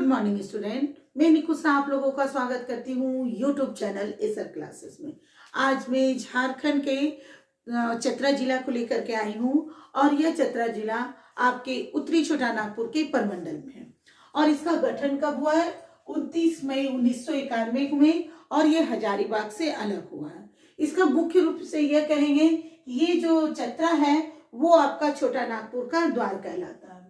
Morning student, मैं निकुसा आप लोगों का स्वागत करती हूँ यूट्यूब चैनल एसर क्लासेस में। आज मैं झारखंड के चतरा जिला को लेकर के आई हूँ और यह चतरा जिला आपके उत्तरी छोटा नागपुर के परमंडल में है। और इसका गठन कब हुआ है? 29 मई 1991 में, और यह हजारीबाग से अलग हुआ है। इसका मुख्य रूप से यह कहेंगे ये जो चतरा है वो आपका छोटा नागपुर का द्वार कहलाता है।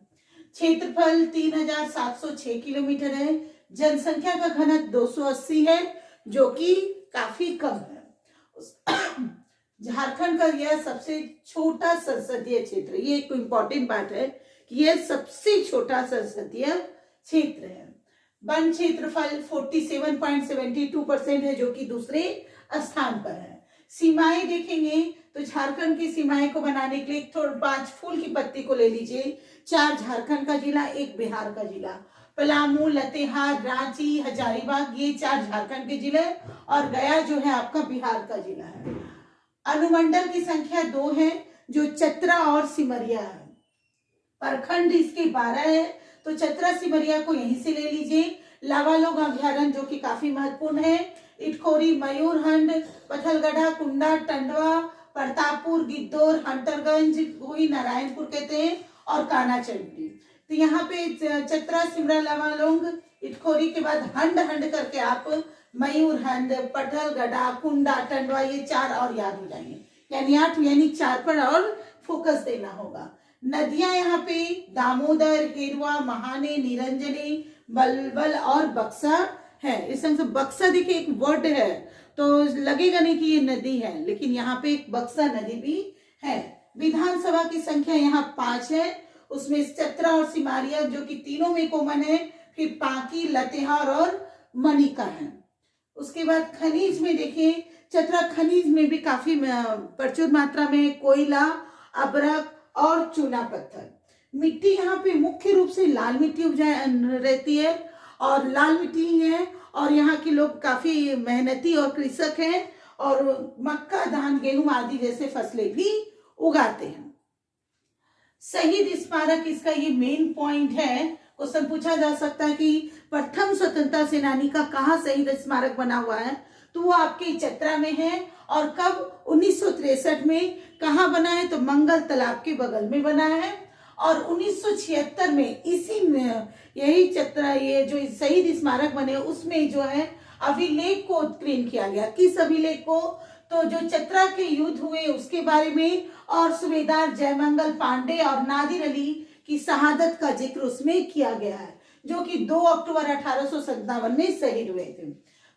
क्षेत्रफल 3706 किलोमीटर है। जनसंख्या का घनत्व 280 है, जो कि काफी कम है। झारखंड का यह सबसे छोटा संसदीय क्षेत्र, ये एक इम्पोर्टेंट बात है कि यह सबसे छोटा संसदीय क्षेत्र है। वन क्षेत्रफल 47.72% है, जो कि दूसरे स्थान पर है। सीमाएं देखेंगे तो झारखंड की सीमाएं को बनाने के लिए थोड़ा 5 फूल की पत्ती को ले लीजिए। 4 झारखंड का जिला, 1 बिहार का जिला। पलामू, लतेहार, रांची, हजारीबाग, ये 4 झारखंड के जिले, और गया जो है आपका बिहार का जिला है। अनुमंडल की संख्या 2 है, जो चतरा और सिमरिया है। प्रखंड इसके 12 है, तो चतरा सिमरिया को यहीं से ले लीजिए। लावालोग अभ्यारण्य जो कि काफी महत्वपूर्ण है। इटखोरी, मयूरहंड, पथलगढ़ा, कुंडा, टंडवा, प्रतापपुर, गिद्धौर, हंटरगंज, वही नारायणपुर कहते हैं, और कानाचंडी। तो यहाँ पे चतरा, सिमरा, लावालोंग, इटखोरी के बाद हंड हंड करके आप मयूरहंड, पथलगढ़ा, कुंडा, टंडवा, ये 4 और याद हो जाएंगे, यानी 8, यानी 4 पर और फोकस देना होगा। नदियां यहाँ पे दामोदर, गेरुआ, महाने, निरंजनी, बलबल और बक्सा है। इस संग से बक्सा देखिए एक वर्ड है, तो लगेगा नहीं कि ये नदी है, लेकिन यहाँ पे एक बक्सा नदी भी है। विधानसभा की संख्या यहाँ 5 है, उसमें चतरा और सिमारिया जो कि तीनों में कॉमन है, फिर पांकी, लतेहार और मनिका है। उसके बाद खनिज में देखिए, चतरा खनिज में भी काफी प्रचुर मात्रा में कोयला, अब्रक और चूना पत्थर। मिट्टी यहाँ पे मुख्य रूप से लाल मिट्टी रहती है, और लाल मिट्टी ही है, और यहाँ के लोग काफी मेहनती और कृषक हैं, और मक्का, धान, गेहूं आदि जैसे फसलें भी उगाते हैं। शहीद स्मारक इसका ये मेन पॉइंट है। क्वेश्चन पूछा जा सकता है कि प्रथम स्वतंत्रता सेनानी का कहाँ शहीद स्मारक बना हुआ है, तो वो आपके चतरा में है। और कब? 1963 में। कहाँ बना है? तो मंगल तालाब के बगल में बना है। और 1976 में इसी में यही चतरा, ये जो शहीद स्मारक बने उसमें जो है अभिलेख को उत्कीर्ण किया गया। किस अभिलेख को? तो जो चतरा के युद्ध हुए उसके बारे में, और सूबेदार जयमंगल पांडे और नादिर अली की शहादत का जिक्र उसमें किया गया है, जो कि 2 अक्टूबर 1857 में शहीद हुए थे।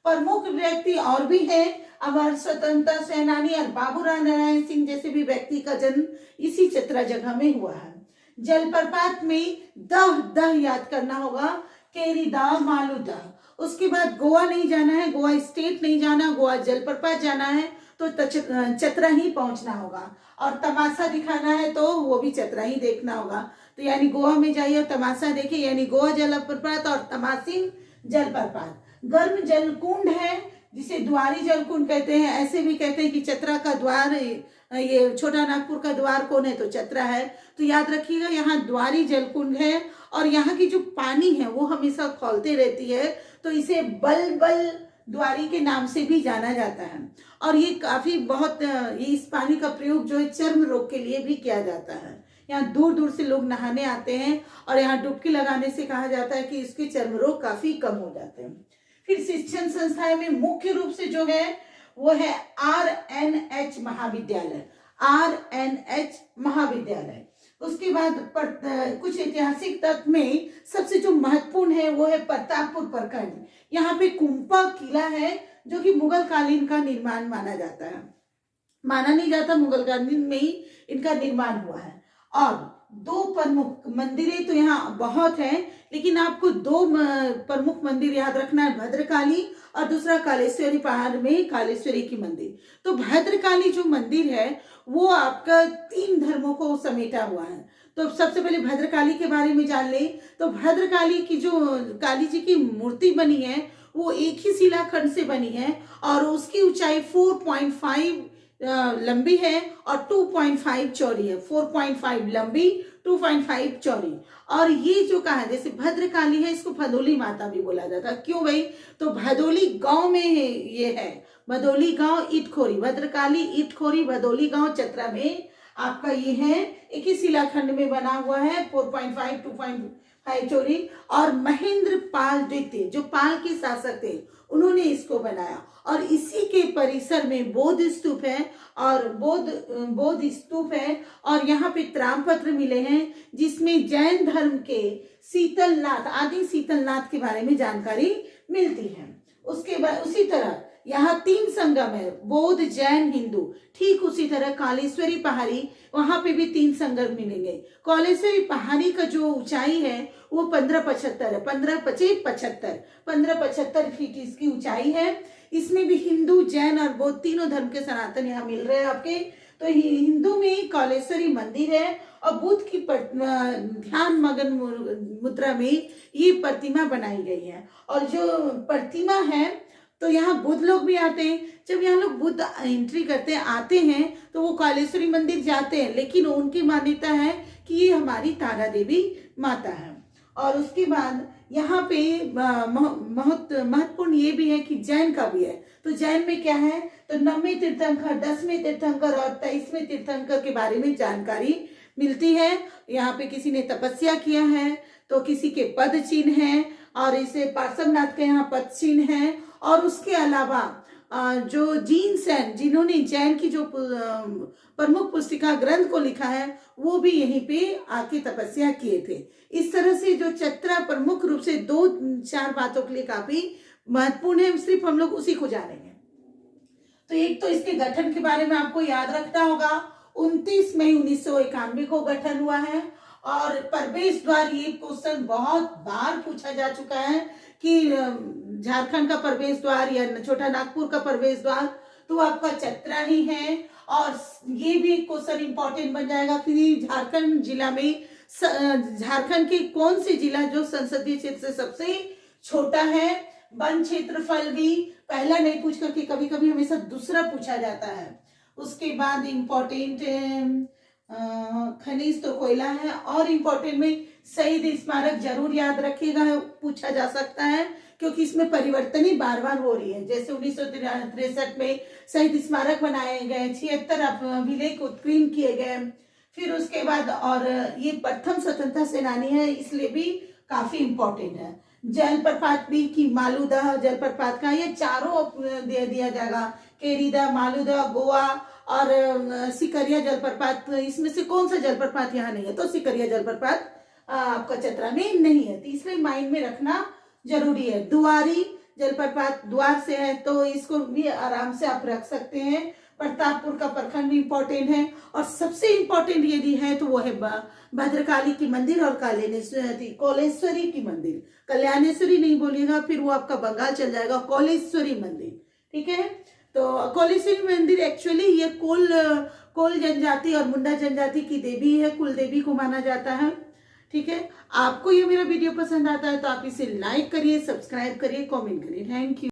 प्रमुख व्यक्ति और भी है, अमर स्वतंत्रता सेनानी और बाबूराव नारायण सिंह जैसे भी व्यक्ति का जन्म इसी चतरा जगह में हुआ है। जलप्रपात में दह याद करना होगा, केरी दाह, मालू दाह। उसके बाद गोवा नहीं जाना है, गोवा स्टेट नहीं जाना, गोवा जलप्रपात जाना है तो चतरा ही पहुंचना होगा। और तमाशा दिखाना है तो वो भी चतरा ही देखना होगा। तो यानी गोवा में जाइए और तमाशा देखिए, यानी गोवा जलप्रपात और तमासिन जलप्रपात। गर्म जलकुंड है, जिसे द्वारी जलकुंड कहते हैं। ऐसे भी कहते हैं कि चतरा का द्वार, ये छोटा नागपुर का द्वार कौन है? तो चतरा है। तो याद रखिएगा, यहाँ द्वारी जलकुंड है, और यहाँ की जो पानी है वो हमेशा खौलते रहती है, तो इसे बलबल द्वारी के नाम से भी जाना जाता है। और ये काफी बहुत इस पानी का प्रयोग जो है चर्म रोग के लिए भी किया जाता है। यहाँ दूर दूर से लोग नहाने आते हैं, और यहाँ डुबकी लगाने से कहा जाता है कि इसके चर्म रोग काफी कम हो जाते हैं। फिर शिक्षण संस्थाएं में मुख्य रूप से जो है वो है RNH महाविद्यालय, RNH महाविद्यालय। उसके बाद कुछ ऐतिहासिक तत्व में सबसे जो महत्वपूर्ण है वो है प्रतापपुर प्रखंड। यहाँ पे कुंपा किला है, जो कि मुगल कालीन का निर्माण माना जाता है। माना नहीं जाता, मुगल कालीन में ही इनका निर्माण हुआ है। और 2 प्रमुख मंदिरें तो यहाँ बहुत हैं, लेकिन आपको 2 प्रमुख मंदिर याद रखना है, भद्रकाली और दूसरा कालेश्वरी पहाड़ में कालेश्वरी की मंदिर। तो भद्रकाली जो मंदिर है वो आपका 3 धर्मों को समेटा हुआ है। तो सबसे पहले भद्रकाली के बारे में जान ले। तो भद्रकाली की जो काली जी की मूर्ति बनी है वो एक ही शिलाखंड से बनी है, और उसकी ऊंचाई 4.5 लंबी है और 2.5 चौड़ी है। 4.5 लंबी, 2.5 चौड़ी। और ये जो कहा जैसे भद्रकाली है, इसको भदोली माता भी बोला जाता है। क्यों भाई? तो भदोली गांव में है, ये है भदोली गांव इटखोरी, भद्रकाली इटखोरी भदोली गांव चतरा में आपका ये है। एक ही शिलाखंड में बना हुआ है, 4.5 2.5 चौड़ी। और महेंद्र पाल द्वितीय जो पाल के शासक थे उन्होंने इसको बनाया। और इसी के परिसर में बौद्ध स्तूप है और बौद्ध स्तूप है। और यहाँ पे त्रामपत्र मिले हैं जिसमें जैन धर्म के शीतलनाथ, आदि शीतलनाथ के बारे में जानकारी मिलती है। उसके बाद उसी तरह यहाँ 3 संगम है, बौद्ध जैन हिंदू। ठीक उसी तरह कालेश्वरी पहाड़ी, वहां पे भी 3 संगम मिलेंगे। कालेश्वरी पहाड़ी का जो ऊंचाई है वो 1575 है, 1575 फीट इसकी ऊंचाई है। इसमें भी हिंदू जैन और बौद्ध तीनों धर्म के सनातन यहाँ मिल रहे हैं आपके। तो हिंदू में कालेश्वरी मंदिर है और बुद्ध की ध्यान मगन मुद्रा में ये प्रतिमा बनाई गई है। और जो प्रतिमा है तो यहाँ बुद्ध लोग भी आते हैं। जब यहाँ लोग बुद्ध एंट्री करते हैं, आते हैं, तो वो कालेश्वरी मंदिर जाते हैं, लेकिन उनकी मान्यता है कि ये हमारी तारा देवी माता है। और उसके बाद यहाँ पे महत्वपूर्ण ये भी है कि जैन का भी है। तो जैन में क्या है? तो 9वें तीर्थंकर, 10वें तीर्थंकर और 23वें तीर्थंकर के बारे में जानकारी मिलती है। यहाँ पे किसी ने तपस्या किया है तो किसी के पद चिन्ह है, और इसे पार्श्वनाथ के यहाँ पद चिन्ह है। और उसके अलावा जो जीन सेन जिन्होंने जैन की जो प्रमुख पुस्तिका ग्रंथ को लिखा है वो भी यहीं पे आके तपस्या किए थे। इस तरह से जो चतरा प्रमुख रूप से 2-4 बातों के लिए काफी महत्वपूर्ण है, सिर्फ हम लोग उसी को जानेंगे। तो एक तो इसके गठन के बारे में आपको याद रखना होगा, 29 मई 1991 को गठन हुआ है। और प्रवेश द्वार, ये क्वेश्चन बहुत बार पूछा जा चुका है कि झारखंड का प्रवेश द्वार या छोटा नागपुर का प्रवेश द्वार, तो आपका चतरा ही है। और ये भी क्वेश्चन इंपॉर्टेंट बन जाएगा कि झारखंड जिला में झारखंड के कौन से जिला जो संसदीय क्षेत्र से सबसे छोटा है। वन क्षेत्रफल भी पहला नहीं पूछ करके कभी कभी हमेशा दूसरा पूछा जाता है। उसके बाद इम्पोर्टेंट खनिज तो कोयला है। और इम्पोर्टेंट में शहीद स्मारक जरूर याद रखिएगा, पूछा जा सकता है क्योंकि इसमें परिवर्तन ही बार बार हो रही है। जैसे 1963 में शहीद स्मारक बनाए गए, 76 अभिलेख उत्कीर्ण किए गए। फिर उसके बाद और ये प्रथम स्वतंत्रता सेनानी है, इसलिए भी काफी इम्पोर्टेंट है। जलप्रपात भी कि मालूदह जलप्रपात का, ये चारों दे दिया जाएगा, केरीदा, मालूदह, गोवा और सिकरिया जलप्रपात। इसमें से कौन सा जलप्रपात यहाँ नहीं है? तो सिकरिया जलप्रपात आपका चतरा में नहीं है, तो इसलिए माइंड में रखना जरूरी है। दुआरी जलप्रपात द्वार से है, तो इसको भी आराम से आप रख सकते हैं। प्रतापपुर का प्रखंड भी इम्पोर्टेंट है। और सबसे इम्पोर्टेंट यदि है तो वो है भद्रकाली की मंदिर और कौलेश्वरी की मंदिर। कल्याणेश्वरी नहीं बोलिएगा, फिर वो आपका बंगाल चल जाएगा। कौलेश्वरी मंदिर, ठीक है। तो कौलेश्वरी मंदिर एक्चुअली ये कोल जनजाति और मुंडा जनजाति की देवी है, कुल देवी को माना जाता है, ठीक है। आपको ये मेरा वीडियो पसंद आता है तो आप इसे लाइक करिए, सब्सक्राइब करिए, कमेंट करिए। Thank you.